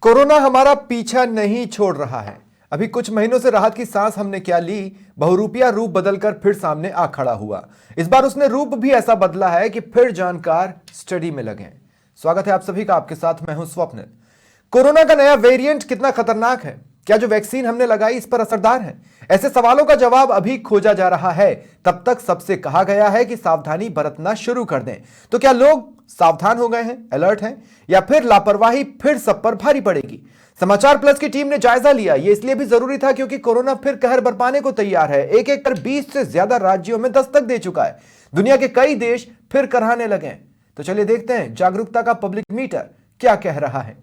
Corona हमारा पीछा नहीं छोड़ रहा है। अभी कुछ महीनों से राहत की सांस हमने क्या ली, बहुरूपिया रूप बदलकर फिर सामने आ खड़ा हुआ। इस बार उसने रूप भी ऐसा बदला है कि फिर जानकार स्टडी में लगे। स्वागत है आप सभी का, आपके साथ मैं हूं स्वप्निल। कोरोना का नया वेरिएंट कितना खतरनाक है, क्या जो वैक्सीन हमने लगाई इस पर असरदार है? ऐसे सवालों का जवाब अभी खोजा जा रहा है। तब तक सबसे कहा गया है कि सावधानी बरतना शुरू कर दें। तो क्या लोग सावधान हो गए हैं, अलर्ट हैं, या फिर लापरवाही फिर सब पर भारी पड़ेगी? समाचार प्लस की टीम ने जायजा लिया। यह इसलिए भी जरूरी था क्योंकि कोरोना फिर कहर बरपाने को तैयार है। एक एक कर 20 से ज्यादा राज्यों में दस्तक दे चुका है। दुनिया के कई देश फिर कराने लगे हैं। तो चलिए देखते हैं जागरूकता का पब्लिक मीटर क्या कह रहा है।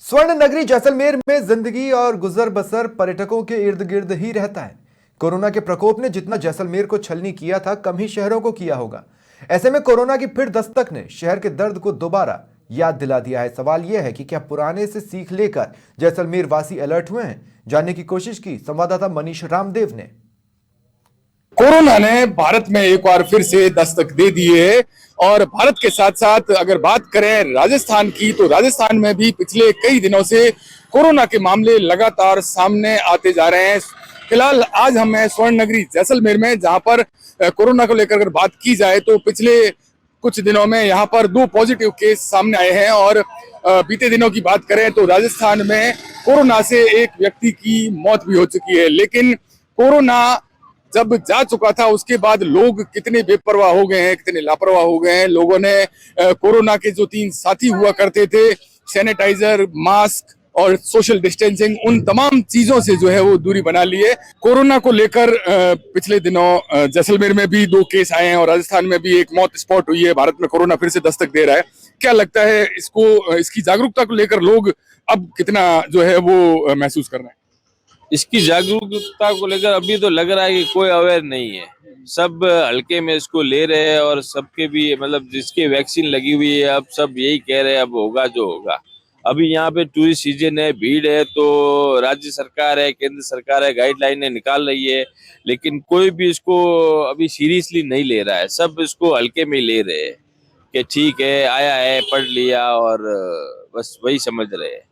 स्वर्ण नगरी जैसलमेर में जिंदगी और गुजर बसर पर्यटकों के इर्द गिर्द ही रहता है। कोरोना के प्रकोप ने जितना जैसलमेर को छलनी किया था, कम ही शहरों को किया होगा। ऐसे में कोरोना की फिर दस्तक ने शहर के दर्द को दोबारा याद दिला दिया है। सवाल यह है कि क्या पुराने से सीख लेकर जैसलमेर वासी अलर्ट हुए हैं? जानने की कोशिश की संवाददाता मनीष रामदेव ने। कोरोना ने भारत में एक बार फिर से दस्तक दे दी है और भारत के साथ साथ अगर बात करें राजस्थान की, तो राजस्थान में भी पिछले कई दिनों से कोरोना के मामले लगातार सामने आते जा रहे हैं। फिलहाल आज हम हैं स्वर्ण नगरी जैसलमेर में, जहां पर कोरोना को लेकर अगर बात की जाए तो पिछले कुछ दिनों में यहां पर 2 पॉजिटिव केस सामने आए हैं। और बीते दिनों की बात करें तो राजस्थान में कोरोना से एक व्यक्ति की मौत भी हो चुकी है। लेकिन कोरोना जब जा चुका था उसके बाद लोग कितने बेपरवाह हो गए हैं, कितने लापरवाह हो गए हैं। लोगों ने कोरोना के जो 3 साथी हुआ करते थे, सैनिटाइजर, मास्क और सोशल डिस्टेंसिंग, उन तमाम चीजों से जो है वो दूरी बना ली है। कोरोना को लेकर पिछले दिनों जैसलमेर में भी 2 केस आए हैं और राजस्थान में भी एक मौत स्पॉट हुई है। भारत में कोरोना फिर से दस्तक दे रहा है। क्या लगता है इसकी जागरूकता को लेकर लोग अब कितना जो है वो महसूस कर रहे हैं? इसकी जागरूकता को लेकर अभी तो लग रहा है कि कोई अवेयर नहीं है। सब हल्के में इसको ले रहे हैं और सबके भी मतलब जिसके वैक्सीन लगी हुई है अब सब यही कह रहे हैं अब होगा जो होगा। अभी यहाँ पे टूरिस्ट सीजन है, भीड़ है, तो राज्य सरकार है, केंद्र सरकार है, गाइडलाइनें निकाल रही है, लेकिन कोई भी इसको अभी सीरियसली नहीं ले रहा है। सब इसको हल्के में ले रहे हैं कि ठीक है, आया है, पढ़ लिया और बस वही समझ रहे हैं।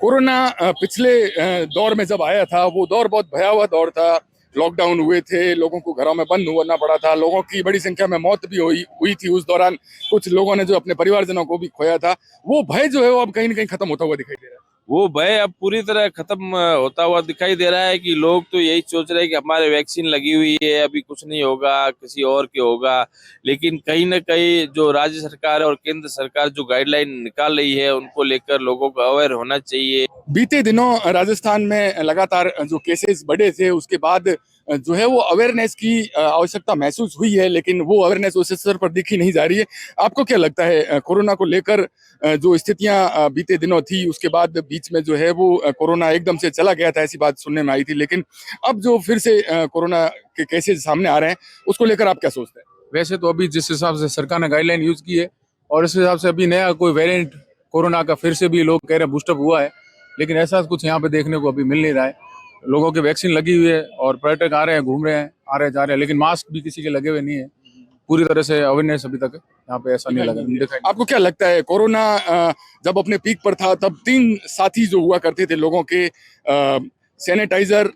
कोरोना पिछले दौर में जब आया था, वो दौर बहुत भयावह दौर था। लॉकडाउन हुए थे, लोगों को घरों में बंद होना पड़ा था, लोगों की बड़ी संख्या में मौत भी हुई थी उस दौरान। कुछ लोगों ने जो अपने परिवारजनों को भी खोया था, वो भय जो है वो अब कहीं ना कहीं खत्म होता हुआ दिखाई दे रहा है। वो भय अब पूरी तरह खत्म होता हुआ दिखाई दे रहा है कि लोग तो यही सोच रहे हैं कि हमारे वैक्सीन लगी हुई है, अभी कुछ नहीं होगा, किसी और के होगा। लेकिन कहीं ना कहीं जो राज्य सरकार और केंद्र सरकार जो गाइडलाइन निकाल रही है, उनको लेकर लोगों को अवेयर होना चाहिए। बीते दिनों राजस्थान में लगातार जो केसेस बढ़े थे, उसके बाद जो है वो अवेयरनेस की आवश्यकता महसूस हुई है, लेकिन वो अवेयरनेस उस स्तर पर दिखी नहीं जा रही है। आपको क्या लगता है कोरोना को लेकर जो स्थितियां बीते दिनों थी, उसके बाद बीच में जो है वो कोरोना एकदम से चला गया था, ऐसी बात सुनने में आई थी, लेकिन अब जो फिर से कोरोना के केसेस सामने आ रहे हैं, उसको लेकर आप क्या सोचते हैं? वैसे तो अभी जिस हिसाब से सरकार ने गाइडलाइन यूज की है और इस हिसाब से अभी नया कोई वेरिएंट कोरोना का फिर से भी लोग कह रहे हैं बूस्टअप हुआ है, लेकिन ऐसा कुछ यहाँ पे देखने को अभी मिल नहीं रहा है। लोगों के वैक्सीन लगी हुई है और पर्यटक आ रहे हैं, घूम रहे हैं, आ रहे जा रहे हैं, लेकिन मास्क भी किसी के लगे हुए नहीं है। पूरी तरह से अवेयरनेस अभी तक यहाँ पे ऐसा नहीं लगा। आपको क्या लगता है कोरोना जब अपने पीक पर था, तब 3 साथी जो हुआ करते थे लोगों के, सैनिटाइजर,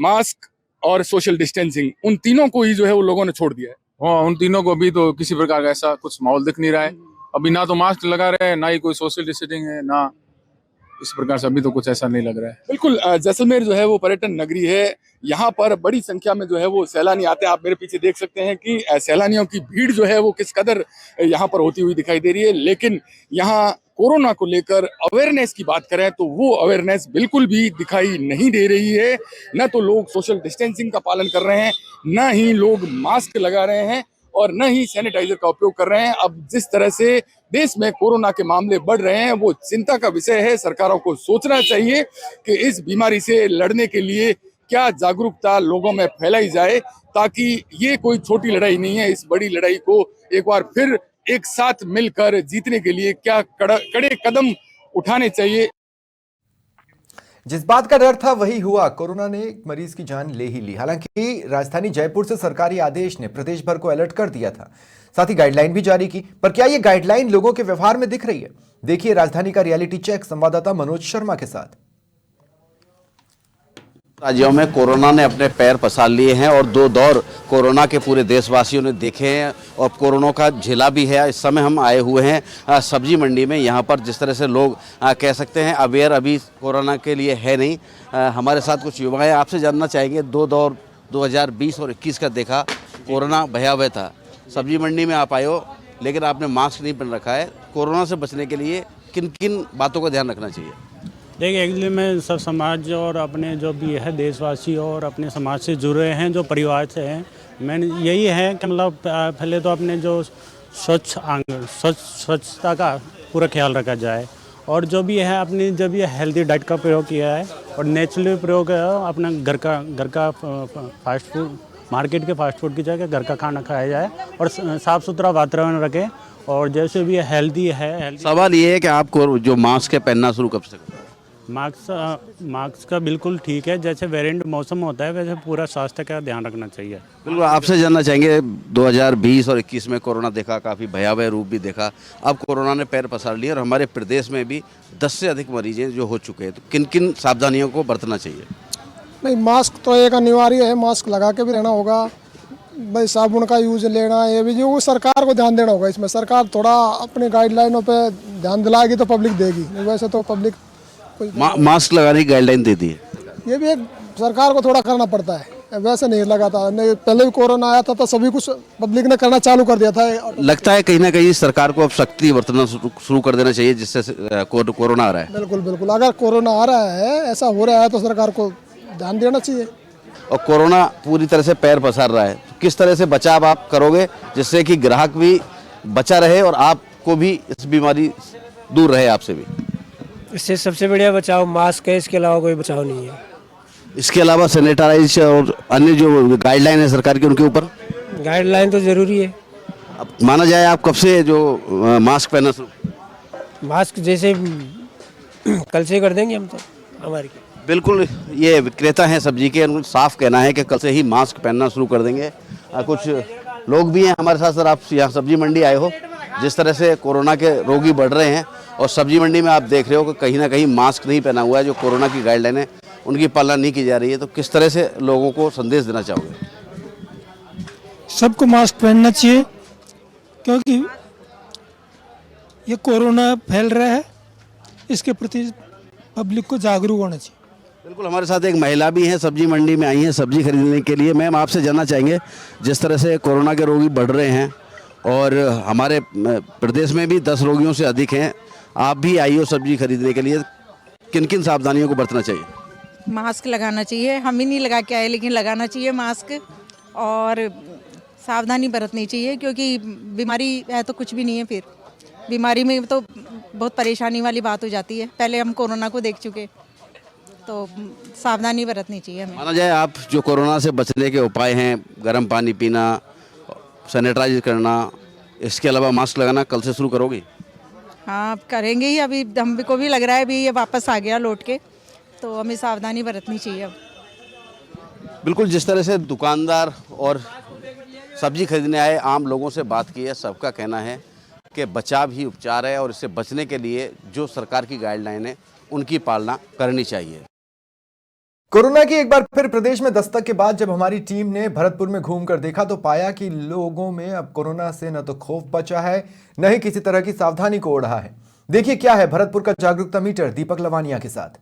मास्क और सोशल डिस्टेंसिंग, उन तीनों को ही जो है वो लोगों ने छोड़ दिया है। हाँ, उन तीनों को अभी तो किसी प्रकार का ऐसा कुछ माहौल दिख नहीं रहा है। अभी ना तो मास्क लगा रहे हैं, ना ही कोई सोशल डिस्टेंसिंग है, ना इस प्रकार से अभी तो कुछ ऐसा नहीं लग रहा है। बिल्कुल, जैसलमेर जो है वो पर्यटन नगरी है। यहाँ पर बड़ी संख्या में जो है वो सैलानी आते हैं। आप मेरे पीछे देख सकते हैं कि सैलानियों की भीड़ जो है वो किस कदर यहाँ पर होती हुई दिखाई दे रही है। लेकिन यहाँ कोरोना को लेकर अवेयरनेस की बात करें तो वो अवेयरनेस बिल्कुल भी दिखाई नहीं दे रही है। न तो लोग सोशल डिस्टेंसिंग का पालन कर रहे हैं, न ही लोग मास्क लगा रहे हैं और न ही सैनिटाइजर का उपयोग कर रहे हैं। अब जिस तरह से देश में कोरोना के मामले बढ़ रहे हैं, वो चिंता का विषय है। सरकारों को सोचना चाहिए कि इस बीमारी से लड़ने के लिए क्या जागरूकता लोगों में फैलाई जाए, ताकि ये कोई छोटी लड़ाई नहीं है। इस बड़ी लड़ाई को एक बार फिर एक साथ मिलकर जीतने के लिए क्या कड़े कदम उठाने चाहिए। जिस बात का डर था वही हुआ। कोरोना ने एक मरीज की जान ले ही ली। हालांकि राजधानी जयपुर से सरकारी आदेश ने प्रदेश भर को अलर्ट कर दिया था, साथ ही गाइडलाइन भी जारी की। पर क्या ये गाइडलाइन लोगों के व्यवहार में दिख रही है? देखिए राजधानी का रियलिटी चेक संवाददाता मनोज शर्मा के साथ। राज्यों में कोरोना ने अपने पैर पसार लिए हैं और दो दौर कोरोना के पूरे देशवासियों ने देखे हैं और कोरोना का झेला भी है। इस समय हम आए हुए हैं सब्जी मंडी में। यहाँ पर जिस तरह से लोग कह सकते हैं अवेयर अभी कोरोना के लिए है नहीं। हमारे साथ कुछ युवा हैं, आपसे जानना चाहेंगे दो दौर 2020 और 21 का देखा, कोरोना भयावह था। सब्जी मंडी में आप आए हो लेकिन आपने मास्क नहीं पहन रखा है। कोरोना से बचने के लिए किन किन बातों का ध्यान रखना चाहिए? देखिए एक्चुअली में सब समाज और अपने जो भी है देशवासी और अपने समाज से जुड़े हैं, जो परिवार से हैं, मैंने यही है कि मतलब पहले तो अपने जो स्वच्छता का पूरा ख्याल रखा जाए और जो भी है अपनी जब ये हेल्दी डाइट का प्रयोग किया है और नेचुरली प्रयोग है अपना घर का फास्ट फूड, मार्केट के फास्ट फूड की जगह घर का खाना खाया जाए और साफ़ सुथरा वातावरण रखें और जैसे भी हेल्दी है। सवाल ये है कि आपको जो मास्क है पहनना शुरू कब से? मास्क का बिल्कुल ठीक है, जैसे वेरिएंट मौसम होता है वैसे पूरा स्वास्थ्य का ध्यान रखना चाहिए। बिल्कुल, आपसे जानना चाहेंगे 2020 और 21 में कोरोना देखा, काफ़ी भयावह रूप भी देखा। अब कोरोना ने पैर पसार लिए और हमारे प्रदेश में भी 10 से अधिक मरीज हैं जो हो चुके हैं, तो किन किन सावधानियों को बरतना चाहिए? नहीं, मास्क तो एक अनिवार्य है, मास्क लगा के भी रहना होगा भाई। साबुन का यूज लेना, ये भी जो सरकार को ध्यान देना होगा। इसमें सरकार थोड़ा अपनी गाइडलाइनों पे ध्यान दिलाएगी तो पब्लिक देगी, वैसे तो पब्लिक मास्क लगाने की गाइडलाइन दे दी है। ये भी एक सरकार को थोड़ा करना पड़ता है, वैसे नहीं लगाता। नहीं, पहले भी कोरोना आया था तो सभी कुछ पब्लिक ने करना चालू कर दिया था। लगता है कहीं ना कहीं सरकार को अब सख्ती बरतना शुरू कर देना चाहिए जिससे कोरोना आ रहा है। बिल्कुल बिल्कुल, अगर कोरोना आ रहा है, ऐसा हो रहा है तो सरकार को ध्यान देना चाहिए। और कोरोना पूरी तरह से पैर पसार रहा है, तो किस तरह से बचाव आप करोगे जिससे कि ग्राहक भी बचा रहे और आपको भी इस बीमारी दूर रहे आपसे भी? इससे सबसे बढ़िया बचाव मास्क है, इसके अलावा कोई बचाव नहीं है। इसके अलावा सैनिटाइज और अन्य जो गाइडलाइन है सरकार की, उनके ऊपर गाइडलाइन तो ज़रूरी है। अब माना जाए आप कब से जो मास्क पहनना शुरू? मास्क जैसे कल से कर देंगे हम तो हमारी। बिल्कुल, ये विक्रेता हैं सब्जी के, उनको साफ कहना है कि कल से ही मास्क पहनना शुरू कर देंगे। कुछ लोग भी हैं हमारे साथ। सर, आप यहाँ सब्जी मंडी आए हो, जिस तरह से कोरोना के रोगी बढ़ रहे हैं और सब्जी मंडी में आप देख रहे हो कि कहीं ना कहीं मास्क नहीं पहना हुआ है, जो कोरोना की गाइडलाइन है उनकी पालना नहीं की जा रही है, तो किस तरह से लोगों को संदेश देना चाहोगे? सबको मास्क पहनना चाहिए क्योंकि ये कोरोना फैल रहा है, इसके प्रति पब्लिक को जागरूक होना चाहिए। बिल्कुल, हमारे साथ एक महिला भी हैं, सब्जी मंडी में आई हैं सब्जी खरीदने के लिए। मैम, आपसे जानना चाहेंगे जिस तरह से कोरोना के रोगी बढ़ रहे हैं और हमारे प्रदेश में भी 10 रोगियों से अधिक हैं, आप भी आई हो सब्जी खरीदने के लिए, किन किन सावधानियों को बरतना चाहिए? मास्क लगाना चाहिए, हम ही नहीं लगा के आए लेकिन लगाना चाहिए मास्क, और सावधानी बरतनी चाहिए क्योंकि बीमारी है तो कुछ भी नहीं है। फिर बीमारी में तो बहुत परेशानी वाली बात हो जाती है। पहले हम कोरोना को देख चुके, तो सावधानी बरतनी चाहिए हमें। माना जाए आप जो कोरोना से बचने के उपाय हैं, गर्म पानी पीना, सैनिटाइज करना, इसके अलावा मास्क लगाना कल से शुरू करोगी? हाँ, करेंगे ही। अभी हम को भी लग रहा है अभी ये वापस आ गया लौट के, तो हमें सावधानी बरतनी चाहिए अब। बिल्कुल, जिस तरह से दुकानदार और सब्जी खरीदने आए आम लोगों से बात की है, सबका कहना है कि बचाव ही उपचार है और इससे बचने के लिए जो सरकार की गाइडलाइन है उनकी पालना करनी चाहिए। कोरोना की एक बार फिर प्रदेश में दस्तक के बाद जब हमारी टीम ने भरतपुर में घूमकर देखा तो पाया कि लोगों में अब कोरोना से न तो खौफ बचा है, न ही किसी तरह की सावधानी को ओढ़ा है। देखिए क्या है भरतपुर का जागरूकता मीटर दीपक लवानिया के साथ।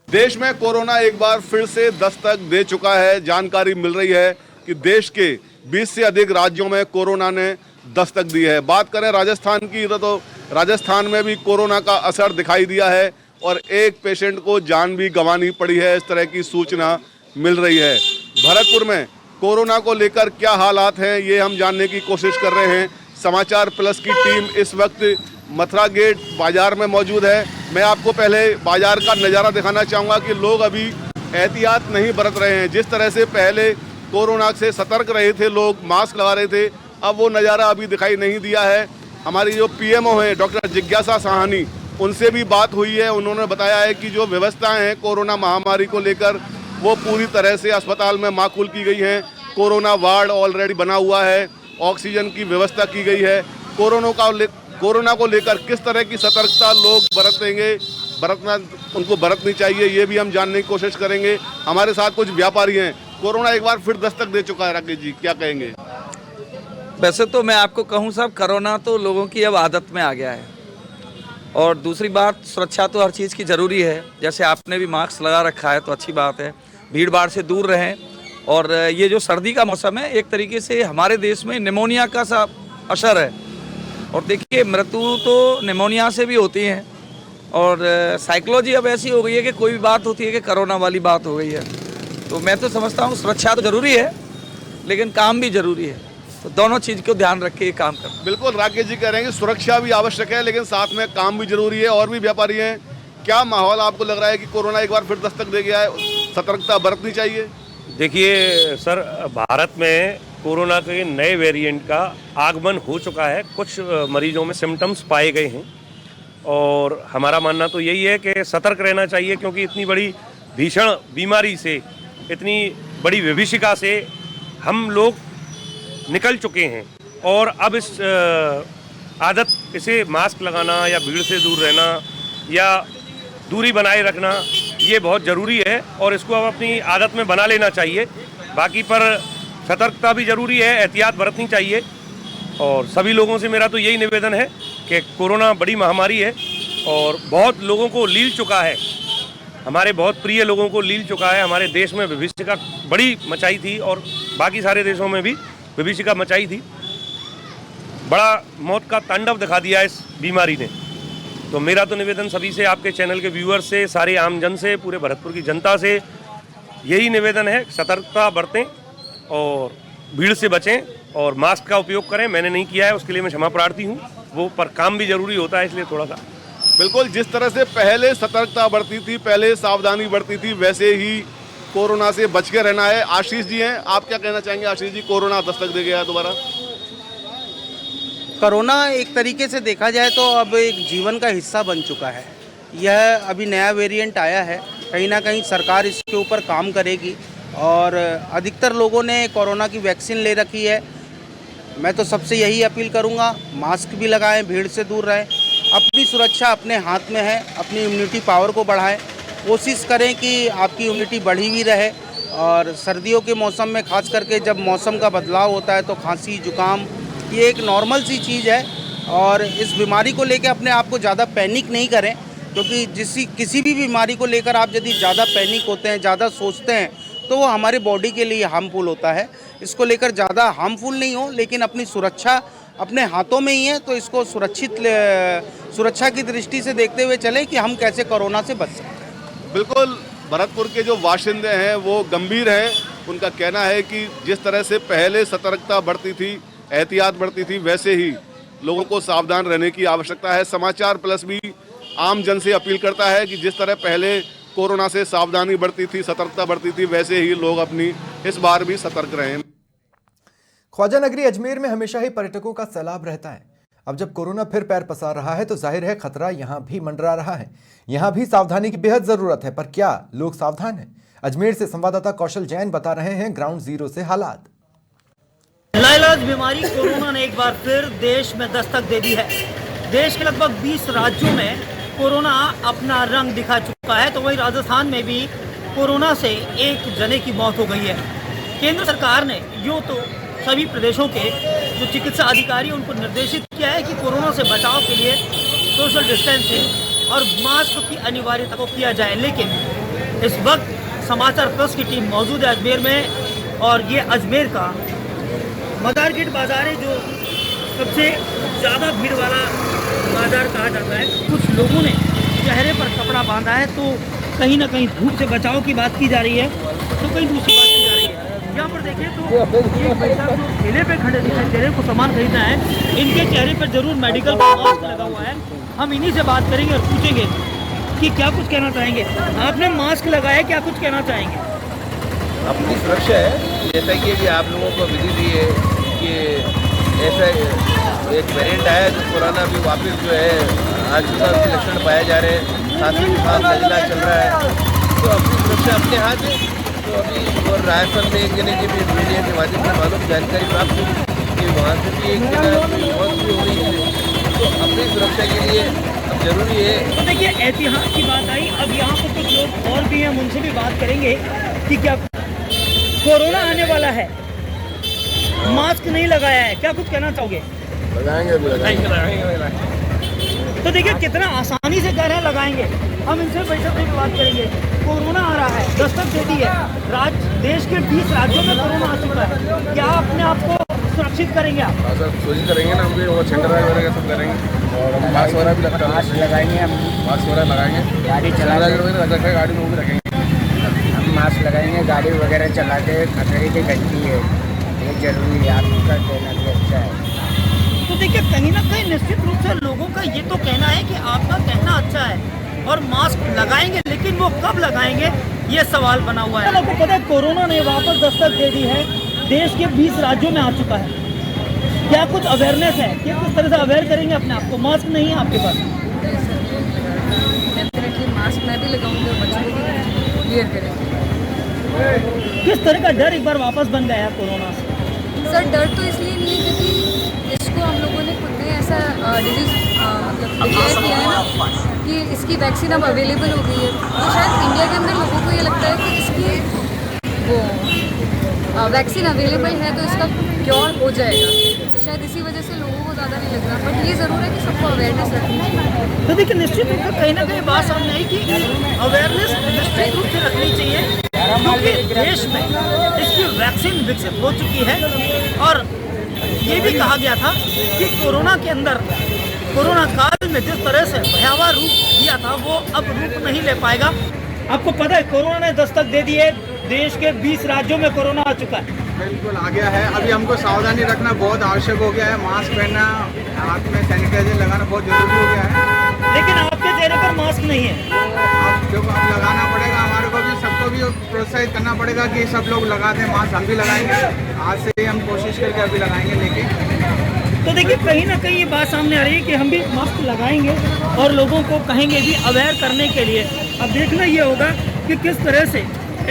देश में कोरोना एक बार फिर से दस्तक दे चुका है। जानकारी मिल रही है कि देश के 20 से अधिक राज्यों में कोरोना ने दस्तक दी है। बात करें राजस्थान की तो राजस्थान में भी कोरोना का असर दिखाई दिया है और एक पेशेंट को जान भी गंवानी पड़ी है, इस तरह की सूचना मिल रही है। भरतपुर में कोरोना को लेकर क्या हालात हैं ये हम जानने की कोशिश कर रहे हैं। समाचार प्लस की टीम इस वक्त मथुरा गेट बाजार में मौजूद है। मैं आपको पहले बाजार का नज़ारा दिखाना चाहूँगा कि लोग अभी एहतियात नहीं बरत रहे हैं। जिस तरह से पहले कोरोना से सतर्क रहे थे लोग, मास्क लगा रहे थे, अब वो नज़ारा अभी दिखाई नहीं दिया है। हमारी जो पीएमओ है डॉक्टर जिज्ञासा साहनी, उनसे भी बात हुई है। उन्होंने बताया है कि जो व्यवस्थाएं हैं कोरोना महामारी को लेकर वो पूरी तरह से अस्पताल में माकूल की गई हैं। कोरोना वार्ड ऑलरेडी बना हुआ है, ऑक्सीजन की व्यवस्था की गई है। कोरोना को लेकर किस तरह की सतर्कता लोग उनको बरतनी चाहिए, ये भी हम जानने की कोशिश करेंगे। हमारे साथ कुछ व्यापारी हैं। कोरोना एक बार फिर दस्तक दे चुका है, राकेश जी क्या कहेंगे? वैसे तो मैं आपको कहूं साहब, कोरोना तो लोगों की अब आदत में आ गया है। और दूसरी बात, सुरक्षा तो हर चीज़ की ज़रूरी है। जैसे आपने भी मास्क लगा रखा है तो अच्छी बात है, भीड़ भाड़ से दूर रहें। और ये जो सर्दी का मौसम है, एक तरीके से हमारे देश में निमोनिया का सा असर है। और देखिए, मृत्यु तो निमोनिया से भी होती है। और साइकोलॉजी अब ऐसी हो गई है कि कोई भी बात होती है कि कोरोना वाली बात हो गई है। तो मैं तो समझता हूँ सुरक्षा तो ज़रूरी है, लेकिन काम भी ज़रूरी है। तो दोनों चीज़ को ध्यान रख के ये काम करना। बिल्कुल, राकेश जी कह रहे हैं कि सुरक्षा भी आवश्यक है, लेकिन साथ में काम भी जरूरी है। और भी व्यापारी हैं, क्या माहौल आपको लग रहा है कि कोरोना एक बार फिर दस्तक दे गया है, सतर्कता बरतनी चाहिए? देखिए सर, भारत में कोरोना के नए वेरिएंट का आगमन हो चुका है। कुछ मरीजों में सिम्टम्स पाए गए हैं और हमारा मानना तो यही है कि सतर्क रहना चाहिए, क्योंकि इतनी बड़ी भीषण बीमारी से, इतनी बड़ी विभीषिका से हम लोग निकल चुके हैं। और अब इस आदत, इसे मास्क लगाना या भीड़ से दूर रहना या दूरी बनाए रखना, ये बहुत ज़रूरी है और इसको अब अपनी आदत में बना लेना चाहिए। बाकी पर सतर्कता भी ज़रूरी है, एहतियात बरतनी चाहिए। और सभी लोगों से मेरा तो यही निवेदन है कि कोरोना बड़ी महामारी है और बहुत लोगों को लील चुका है, हमारे बहुत प्रिय लोगों को लील चुका है। हमारे देश में विभीषिका बड़ी मचाई थी और बाकी सारे देशों में भी विभीषिका मचाई थी। बड़ा मौत का तांडव दिखा दिया इस बीमारी ने। तो मेरा तो निवेदन सभी से, आपके चैनल के व्यूअर्स से, सारे आम जन से, पूरे भरतपुर की जनता से यही निवेदन है, सतर्कता बरतें और भीड़ से बचें और मास्क का उपयोग करें। मैंने नहीं किया है, उसके लिए मैं क्षमा प्रार्थी हूँ। वो पर काम भी जरूरी होता है, इसलिए थोड़ा सा। बिल्कुल, जिस तरह से पहले सतर्कता बरती थी, पहले सावधानी बरती थी, वैसे ही कोरोना से बच के रहना है। आशीष जी हैं, आप क्या कहना चाहेंगे? आशीष जी, कोरोना दस्तक दे गया है दोबारा। कोरोना एक तरीके से देखा जाए तो अब एक जीवन का हिस्सा बन चुका है। यह अभी नया वेरिएंट आया है, कहीं ना कहीं सरकार इसके ऊपर काम करेगी और अधिकतर लोगों ने कोरोना की वैक्सीन ले रखी है। मैं तो सबसे यही अपील करूंगा, मास्क भी लगाएं, भीड़ से दूर रहें, अपनी सुरक्षा अपने हाथ में है, अपनी इम्यूनिटी पावर को बढ़ाएं, कोशिश करें कि आपकी इम्यूनिटी बढ़ी हुई रहे। और सर्दियों के मौसम में खास करके जब मौसम का बदलाव होता है तो खांसी जुकाम ये एक नॉर्मल सी चीज़ है। और इस बीमारी को लेकर अपने आप को ज़्यादा पैनिक नहीं करें, क्योंकि किसी भी बीमारी को लेकर आप यदि ज़्यादा पैनिक होते हैं, ज़्यादा सोचते हैं, तो वो हमारे बॉडी के लिए हार्मफुल होता है। इसको लेकर ज़्यादा हार्मफुल नहीं हो, लेकिन अपनी सुरक्षा अपने हाथों में ही है। तो इसको सुरक्षा की दृष्टि से देखते हुए चलें कि हम कैसे कोरोना से बच सकते हैं। बिल्कुल, भरतपुर के जो बाशिंदे हैं वो गंभीर हैं। उनका कहना है कि जिस तरह से पहले सतर्कता बढ़ती थी, एहतियात बढ़ती थी, वैसे ही लोगों को सावधान रहने की आवश्यकता है। समाचार प्लस भी आम जन से अपील करता है कि जिस तरह पहले कोरोना से सावधानी बढ़ती थी, सतर्कता बढ़ती थी, वैसे ही लोग अपनी इस बार भी सतर्क रहें। ख्वाजा नगरी अजमेर में हमेशा ही पर्यटकों का सैलाब रहता है। अब जब कोरोना फिर पैर पसार रहा है तो जाहिर है खतरा यहां भी मंडरा रहा है। यहां भी सावधानी की बेहद जरूरत है, पर क्या लोग सावधान हैं? अजमेर से संवाददाता कौशल जैन बता रहे हैं ग्राउंड जीरो से हालात। लाइलाज बीमारी कोरोना ने एक बार फिर देश में दस्तक दे दी है। देश के लगभग 20 राज्यों में कोरोना अपना रंग दिखा चुका है, तो वहीं राजस्थान में भी कोरोना से एक जने की मौत हो गई है। केंद्र सरकार ने यूँ तो सभी प्रदेशों के जो चिकित्सा अधिकारी उनको निर्देशित किया है कि कोरोना से बचाव के लिए सोशल डिस्टेंसिंग और मास्क की अनिवार्यता को किया जाए, लेकिन इस वक्त समाचार प्लस की टीम मौजूद है अजमेर में। और ये अजमेर का मदार गेट बाजार है, जो सबसे ज़्यादा भीड़ वाला बाजार कहा जाता है। कुछ लोगों ने चेहरे पर कपड़ा बांधा है, तो कहीं ना कहीं धूप से बचाव की बात की जा रही है, तो कहीं दूसरी बात की जा रही है। यहाँ पर देखें तो ये भाई साहब जो ठेले पे खड़े दिखाई दे रहे हैं, को सामान खरीदना है, इनके चेहरे पर जरूर मेडिकल का मास्क लगा हुआ है। हम इन्हीं से बात करेंगे और पूछेंगे कि क्या कुछ कहना चाहेंगे। आपने मास्क लगाया, क्या कुछ कहना चाहेंगे? अपनी सुरक्षा है, जैसा कि अभी आप लोगों को विधि दी है कि ऐसा एक वेरिएंट आया है जो कोरोना अभी वापस जो है आज भी उसके लक्षण पाए जा रहे हैं, साथ ही साथ नजला चल रहा है, तो अपनी सुरक्षा अपने हाथ है। तो अभी और राजस्थान में एक जने की भी मीडिया के माध्यम से मालूम जानकारी प्राप्त हुई कि वहाँ से भी एक जना की मौत भी हो गई है। तो अपनी सुरक्षा के लिए अब जरूरी है। तो देखिए एहतियात की बात आई, अब यहाँ पर कुछ लोग और भी हैं, उनसे भी बात करेंगे कि क्या कोरोना आने वाला है, मास्क नहीं लगाया है, क्या कुछ कहना चाहोगे? लगाएंगे। तो देखिए कितना आसानी से कह रहे हैं लगाएंगे। हम इनसे वैसे भी बात करेंगे। कोरोना आ रहा है, दस्तक देती है, देश के 20 राज्यों में कोरोना आ चुका है, क्या अपने आप को सुरक्षित करेंगे आप? सर कोशिश करेंगे ना, हम भी वो सेंटर वगैरह सब करेंगे और हम मास्क वगैरह भी लगाएंगे, हम मास्क वगैरह लगाएंगे, गाड़ी चलाएंगे, गाड़ी में वो भी रखेंगे, हम मास्क लगाएंगे, गाड़ी वगैरह चलाते खतरे की घटती है, ये जरूरी है, आपका कहना भी अच्छा है। तो देखिए कहीं ना कहीं निश्चित रूप से लोगों का ये तो कहना है कि आपका कहना अच्छा है और मास्क लगाएंगे, लेकिन वो कब लगाएंगे ये सवाल बना हुआ है। आपको पता है कोरोना ने वापस दस्तक दे दी है, देश के 20 राज्यों में आ चुका है, क्या कुछ अवेयरनेस है, किस तरह से अवेयर करेंगे अपने आप को? मास्क नहीं है आपके पास? मास्क मैं भी लगाऊंगी और बच्चों को भी क्लियर करेंगे। किस तरह का डर एक बार वापस बन गया है कोरोना से? सर डर तो इसलिए नहीं है क्योंकि इसको हम लोगों ने खुद ने ऐसा डिजीज मतलब डिक्लेयर किया है ना कि इसकी वैक्सीन अब अवेलेबल हो गई है, तो शायद इंडिया के अंदर लोगों को ये लगता है कि इसकी वो वैक्सीन अवेलेबल है तो इसका क्योर हो जाएगा, तो शायद इसी वजह से लोगों को ज़्यादा नहीं लग रहा। बट ये ज़रूर है कि सबको अवेयरनेस रखनी चाहिए। तो देखिए निश्चित रूप से कहीं ना कहीं बात सामने आई कि अवेयरनेस निश्चित रूप से रखनी चाहिए, क्योंकि देश में इसकी वैक्सीन विकसित हो चुकी है और ये भी कहा गया था कि कोरोना के अंदर कोरोना काल में जिस तरह से भयावह रूप लिया था वो अब रूप नहीं ले पाएगा। आपको पता है कोरोना ने दस्तक दे दी है, देश के 20 राज्यों में कोरोना आ चुका है। बिल्कुल आ गया है, अभी हमको सावधानी रखना बहुत आवश्यक हो गया है, मास्क पहनना, हाथ में सैनिटाइजर लगाना बहुत जरूरी हो गया है। लेकिन आपके चेहरे पर मास्क नहीं है, अब लगाना पड़ेगा, हमारे को भी सबको भी प्रोत्साहित करना पड़ेगा कि सब लोग लगा दें मास्क, हम भी लगाएंगे, आज से ही हम कोशिश करके अभी लगाएंगे। लेकिन तो देखिए कहीं ना कहीं ये बात सामने आ रही है कि हम भी मास्क लगाएंगे और लोगों को कहेंगे भी अवेयर करने के लिए। अब देखना ये होगा कि किस तरह से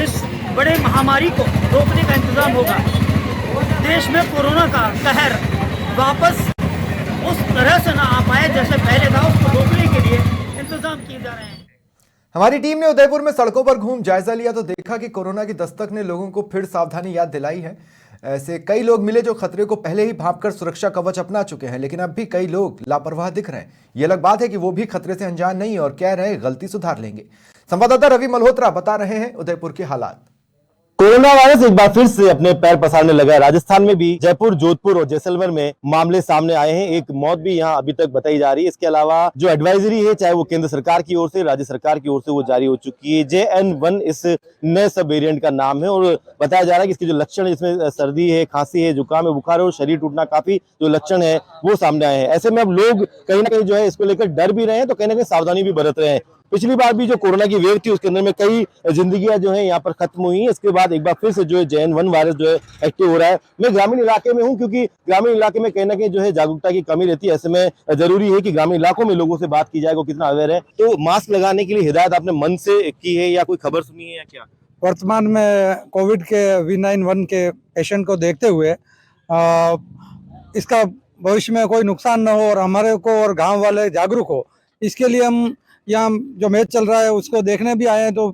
इस बड़े महामारी को रोकने का इंतजाम होगा। देश में कोरोना का कहर वापस उस तरह से ना आ पाए जैसे पहले था, उसको रोकने के लिए इंतजाम किए जा रहे हैं। हमारी टीम ने उदयपुर में सड़कों पर घूम जायजा लिया तो देखा कि कोरोना की दस्तक ने लोगों को फिर सावधानी याद दिलाई है। ऐसे कई लोग मिले जो खतरे को पहले ही भांपकर सुरक्षा कवच अपना चुके हैं, लेकिन अब भी कई लोग लापरवाह दिख रहे हैं। ये अलग बात है कि वो भी खतरे से अनजान नहीं और कह रहे हैं गलती सुधार लेंगे। संवाददाता रवि मल्होत्रा बता रहे हैं उदयपुर के हालात। कोरोना वायरस एक बार फिर से अपने पैर पसारने लगा है। राजस्थान में भी जयपुर, जोधपुर और जैसलमेर में मामले सामने आए हैं। एक मौत भी यहां अभी तक बताई जा रही है। इसके अलावा जो एडवाइजरी है, चाहे वो केंद्र सरकार की ओर से, राज्य सरकार की ओर से, वो जारी हो चुकी है। JN1 इस नए सब वेरिएंट का नाम है और बताया जा रहा है कि इसके जो लक्षण है, इसमें सर्दी है, खांसी है, जुकाम है, बुखार है और शरीर टूटना, काफी जो लक्षण है वो सामने आए हैं। ऐसे में अब लोग कहीं ना कहीं जो है इसको लेकर डर भी रहे हैं तो कहीं ना कहीं सावधानी भी बरत रहे हैं। पिछली बार भी जो कोरोना की वेव थी उसके अंदर में कई जिंदगियां जो है यहाँ पर खत्म हुई हैं। इसके बाद एक बार फिर से जो है JN1 वायरस जो है एक्टिव हो रहा है। मैं ग्रामीण इलाके में हूँ क्योंकि ग्रामीण इलाके में कहीं ना कहीं जो है जागरूकता की कमी रहती है। ऐसे में जरूरी है कि ग्रामीण इलाकों में लोगों से बात की जाए वो कितना अवेयर है। तो मास्क लगाने के लिए हिदायत आपने मन से की है या कोई खबर सुनी है या क्या? वर्तमान में कोविड के V91 के पेशेंट को देखते हुए इसका भविष्य में कोई नुकसान न हो और हमारे को और गांव वाले जागरूक हो, इसके लिए हम यहाँ जो मैच चल रहा है उसको देखने भी आए हैं तो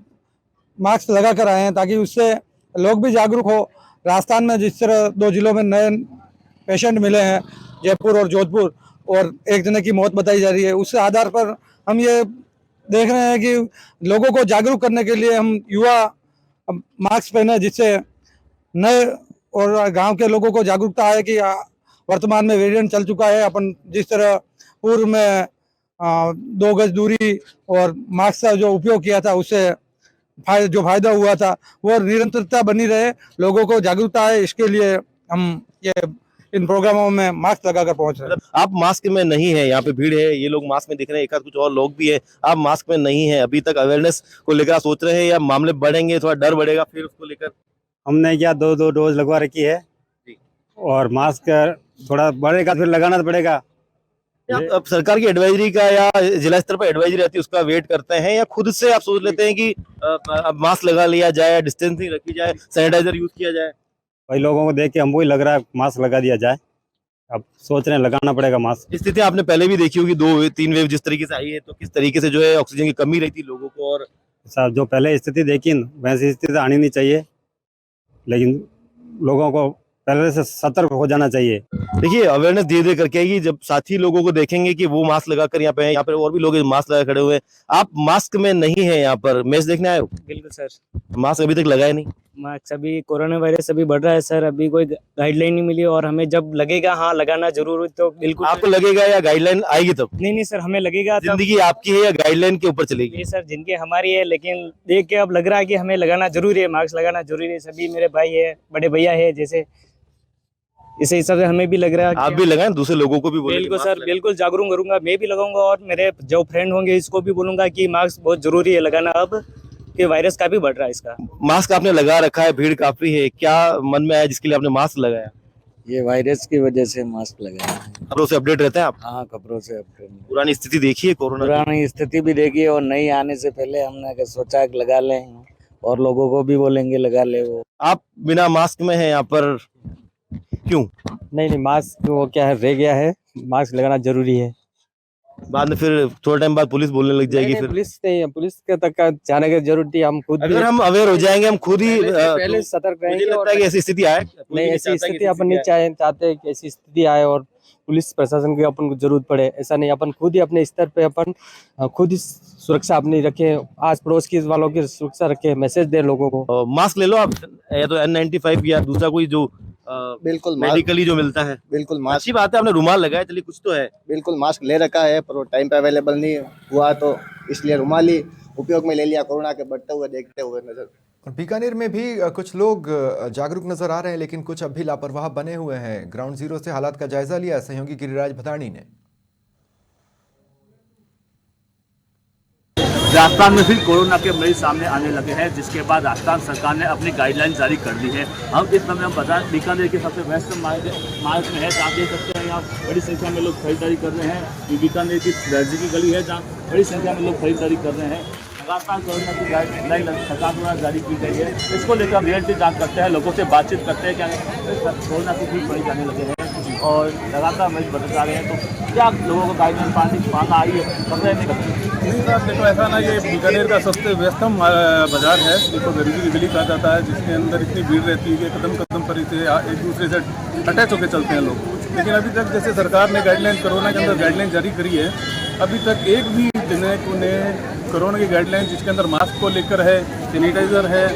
मास्क लगा कर आए हैं ताकि उससे लोग भी जागरूक हो। राजस्थान में जिस तरह 2 जिलों में नए पेशेंट मिले हैं, जयपुर और जोधपुर, और एक जने की मौत बताई जा रही है, उसके आधार पर हम ये देख रहे हैं कि लोगों को जागरूक करने के लिए हम युवा मास्क पहने, जिससे नए और गांव के लोगों को जागरूकता है कि वर्तमान में वेरिएंट चल चुका है। अपन जिस तरह पूर्व में 2 गज दूरी और मास्क का जो उपयोग किया था उससे जो फायदा हुआ था वो निरंतरता बनी रहे, लोगों को जागरूकता है, इसके लिए हम ये इन प्रोग्रामों में मास्क लगाकर पहुंच रहे हैं। आप मास्क में नहीं है, यहाँ पे भीड़ है, ये लोग मास्क में दिख रहे हैं, एक आध कुछ और लोग भी है, आप मास्क में नहीं है, अभी तक अवेयरनेस को लेकर सोच रहे हैं या मामले बढ़ेंगे, थोड़ा डर बढ़ेगा फिर उसको लेकर? हमने क्या 2 डोज लगवा रखी है और मास्क थोड़ा बढ़ेगा फिर लगाना तो पड़ेगा। अब सरकार की एडवाइजरी का या जिला स्तर पर एडवाइजरी रहती है उसका वेट करते हैं, या खुद से आप सोच लेते हैं कि अब मास्क लगा लिया जाए, डिस्टेंसिंग रखी जाए, सैनिटाइजर यूज किया जाए? भाई लोगों को देख के हमको ही लग रहा है मास्क लगा दिया जाए। अब सोच रहे हैं लगाना पड़ेगा मास्क। स्थिति आपने पहले भी देखी होगी, 2-3 वेव जिस तरीके से आई है, तो किस तरीके से जो है ऑक्सीजन की कमी रहती है लोगों को। और साहब जो पहले स्थिति देखी वैसी स्थिति आनी नहीं चाहिए, लेकिन लोगों को पहले से सतर्क हो जाना चाहिए। देखिए अवेयरनेस धीरे धीरे करके आएगी, जब साथी लोगों को देखेंगे कि वो मास्क लगाकर यहाँ पे हैं, यहाँ पे और भी लोग मास्क लगा खड़े हुए हैं, आप मास्क में नहीं है यहाँ पर, मैच देखने आए हो? बिल्कुल सर, मास्क अभी तक लगाया नहीं? मास्क अभी कोरोना वायरस अभी बढ़ रहा है सर, अभी कोई गाइडलाइन नहीं मिली और हमें जब लगेगा हाँ लगाना जरूर, तो बिल्कुल। आपको लगेगा या गाइडलाइन आएगी तब? नहीं सर, हमें लगेगा। जिंदगी आपकी है या गाइडलाइन के ऊपर चलेगी? ये सर जिनकी हमारी है, लेकिन देख के अब लग रहा है कि हमें लगाना जरूरी है, मास्क लगाना जरूरी है। सभी मेरे भाई है, बड़े भैया है, जैसे इसी हिसाब से हमें भी लग रहा है। आप भी लगाएं, दूसरे लोगों को भी बोलें। बिल्कुल सर, बिल्कुल जागरूक करूंगा, मैं भी लगाऊंगा और मेरे जो फ्रेंड होंगे इसको भी बोलूंगा कि मास्क बहुत जरूरी है लगाना, अब कि वायरस का भी बढ़ रहा है इसका। मास्क आपने लगा रखा है, भीड़ काफी है, क्या मन में आया जिसके लिए आपने मास्क लगाया? ये वायरस की वजह से मास्क लगाया है। खबरों से अपडेट रहते हैं आप? हाँ, खबरों से अपडेट। पुरानी स्थिति देखी है कोरोना? पुरानी स्थिति भी देखी और नई आने से पहले हमने सोचा कि लगा लें और लोगों को भी बोलेंगे लगा ले। वो आप बिना मास्क में है यहाँ पर, क्यों? नहीं, मास्क वो क्या है, रह गया है, मास्क लगाना जरूरी है। बाद में फिर थोड़ा टाइम बाद पुलिस बोलने लग जाएगी। फिर पुलिस नहीं है, पुलिस के तक का जाने की जरूरत है, हम खुद अगर हम अवेयर हो जाएंगे, हम खुद ही पहले सतर्क रहेंगे। लगता है कि ऐसी स्थिति आए नहीं, ऐसी स्थिति अपन नहीं चाहते कि ऐसी स्थिति आए और पुलिस प्रशासन की अपन को जरूरत पड़े, ऐसा नहीं। अपन खुद ही अपने स्तर पे अपन खुद ही सुरक्षा अपनी रखें, आस पड़ोस की वालों की सुरक्षा रखें, मैसेज दे लोगों को। मास्क ले लो आप, या तो N95 या दूसरा कोई जो बिल्कुल मेडिकली जो मिलता है। बिल्कुल मास्क, अच्छी बात है, आपने रुमाल लगाया, चलिए कुछ तो है। बिल्कुल मास्क ले रखा है, पर वो टाइम पे अवेलेबल नहीं हुआ, तो इसलिए रुमाल ही उपयोग में ले लिया, कोरोना के बढ़ते हुए देखते हुए नजर। और बीकानेर में भी कुछ लोग जागरूक नजर आ रहे हैं, लेकिन कुछ अब भी लापरवाह बने हुए हैं। ग्राउंड जीरो से हालात का जायजा लिया सहयोगी गिरिराज भदानी ने। राजस्थान में फिर कोरोना के मरीज सामने आने लगे हैं, जिसके बाद राजस्थान सरकार ने अपनी गाइडलाइन जारी कर दी है। हम इस समय हम बता बीकानेर के सबसे बेस्ट मार्केट में है, आप देख सकते हैं यहाँ बड़ी संख्या में लोग खरीदारी कर रहे हैं। ये बीकानेर की दर्जी की गली है जहाँ बड़ी संख्या में लोग खरीदारी कर रहे हैं। लगातार कोरोना की गाइडलाइन सरकार द्वारा जारी की गई है, इसको लेकर रियलिटी जांच करते हैं, लोगों से बातचीत करते हैं, क्या कोरोना की ठीक बड़ी जाने लगे हैं और लगातार मरीज बढ़ते जा रहे हैं, तो क्या लोगों को गाइडलाइन पालना आई है पकड़े नहीं करते? देखो ऐसा ना, ये बीकानेर का सबसे व्यस्तम बाजार है, इसको गरीबी की गली कहा जाता है, जिसके अंदर इतनी भीड़ रहती है कि कदम कदम पर इसे एक दूसरे से अटैच होकर चलते हैं लोग। लेकिन अभी तक जैसे सरकार ने गाइडलाइन, कोरोना के अंदर गाइडलाइन जारी करी है, अभी तक एक भी जनक ने कोरोना की गाइडलाइन जिसके अंदर मास्क को लेकर है, सैनिटाइजर है,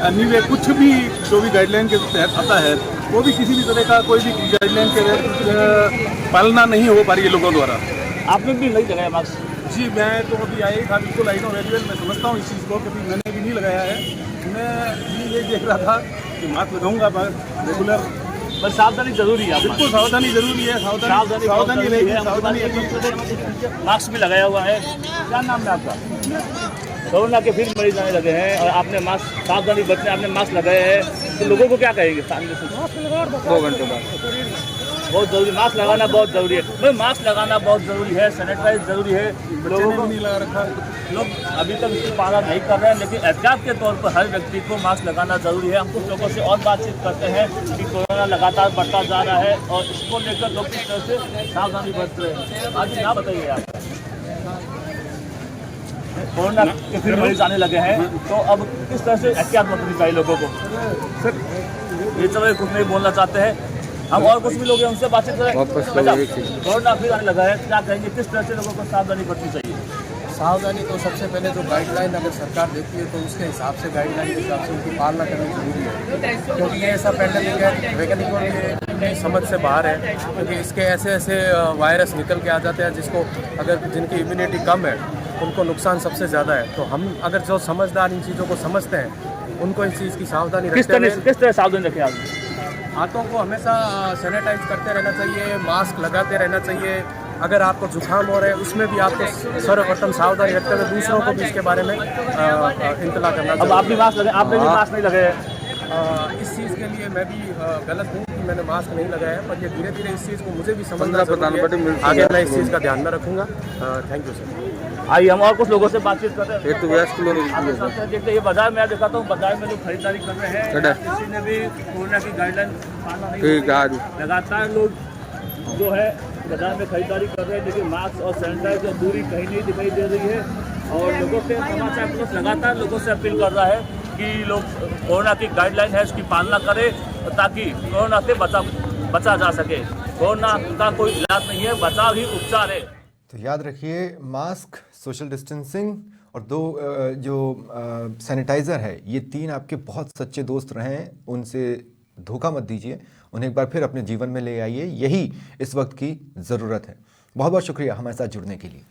अन्य कुछ भी जो भी गाइडलाइन के तहत आता है, वो भी किसी भी तरह का कोई भी गाइडलाइन के पालना नहीं हो पा रही है लोगों द्वारा। आपने भी नहीं लगाया मास्क? जी, मैं तो अभी आई था, बिल्कुल आई हूँ रेलवे, मैं समझता हूँ इस चीज़ को, कभी मैंने भी नहीं लगाया है। मैं भी ये देख रहा था कि मास्क लगाऊंगा रेगुलर, पर सावधानी जरूरी है। बिल्कुल सावधानी जरूरी है, सावधानी रहेगी। मास्क भी लगाया हुआ है। क्या नाम है आपका? कोरोना के फिर मरीज आने लगे हैं और आपने मास्क, सावधानी बचने आपने मास्क लगाए हैं, तो लोगों को क्या कहेंगे सामने से? 2 घंटे बाद बहुत जरूरी, मास्क लगाना बहुत जरूरी है। भाई मास्क लगाना बहुत जरूरी है, सैनिटाइज जरूरी है। लोगों को नहीं लगा रखा, लोग अभी तक इसकी पालन नहीं कर रहे हैं, लेकिन एहतियात के तौर पर हर व्यक्ति को मास्क लगाना जरूरी है। हम कुछ लोगों से और बातचीत करते हैं कि कोरोना लगातार बढ़ता जा रहा है और इसको लेकर लोग किस तरह से सावधानी बरत रहे हैं। आज ना बताइए आप, कोरोना के फिर मरीज आने लगे हैं, तो अब किस तरह से एहतियात बरतनी चाहिए लोगों को? सर ये सब कुछ नहीं बोलना चाहते हैं हम, और कुछ भी लोग हैं उनसे बातचीत करें। कोरोना फिर आने लगा है, क्या कहेंगे, किस तरह से लोगों को सावधानी बरतनी चाहिए? सावधानी तो सबसे पहले जो गाइडलाइन अगर सरकार देती है तो उसके हिसाब से, गाइडलाइन के हिसाब से उनकी पालना करनी जरूरी है, क्योंकि ये ऐसा पैंडेमिक है, वैज्ञानिकों की समझ से बाहर है, क्योंकि इसके ऐसे ऐसे वायरस निकल के आ जाते हैं जिसको, अगर जिनकी इम्यूनिटी कम है उनको नुकसान सबसे ज़्यादा है। तो हम अगर जो समझदार इन चीज़ों को समझते हैं, उनको इस चीज़ की सावधानी रखते हैं। किस तरह सावधानी रखें आप? हाथों को हमेशा सैनिटाइज करते रहना चाहिए, मास्क लगाते रहना चाहिए। अगर आपको जुकाम हो रहा है उसमें भी आपको सर्वप्रथम सावधानी रखते हुए दूसरों को भी इसके बारे में इत्तला करना चाहिए। अब आप भी मास्क लगे, आपने भी मास्क नहीं लगाए, इस चीज़ के लिए मैं भी गलत हूँ कि मैंने मास्क नहीं लगाया, पर ये धीरे धीरे इस चीज़ को मुझे भी समझना जरूरी है। आगे मैं इस चीज़ का ध्यान में रखूँगा। Thank you sir. आइए हम और कुछ लोगों से बातचीत करते हैं। एक तो व्यस्त लोग देखते ये बाजार में दिखाता हूँ, बाजार में लोग खरीदारी कर रहे हैं, किसी ने भी कोरोना की गाइडलाइन पालना नहीं है। लगातार लोग जो है बाजार में खरीदारी कर रहे हैं, लेकिन मास्क और सैनिटाइजर दूरी कहीं नहीं दिखाई दे रही है। और लोगों से समाचार प्लस लगातार लोगों से अपील कर रहा है कि लोग कोरोना की गाइडलाइन है उसकी पालना करें, ताकि कोरोना से बचा जा सके। कोरोना का कोई इलाज नहीं है, बचाव ही उपचार है। तो याद रखिए, मास्क, सोशल डिस्टेंसिंग और दो जो सैनिटाइज़र है, ये 3 आपके बहुत सच्चे दोस्त रहे हैं। उनसे धोखा मत दीजिए, उन्हें एक बार फिर अपने जीवन में ले आइए। यही इस वक्त की ज़रूरत है। बहुत बहुत शुक्रिया हमारे साथ जुड़ने के लिए।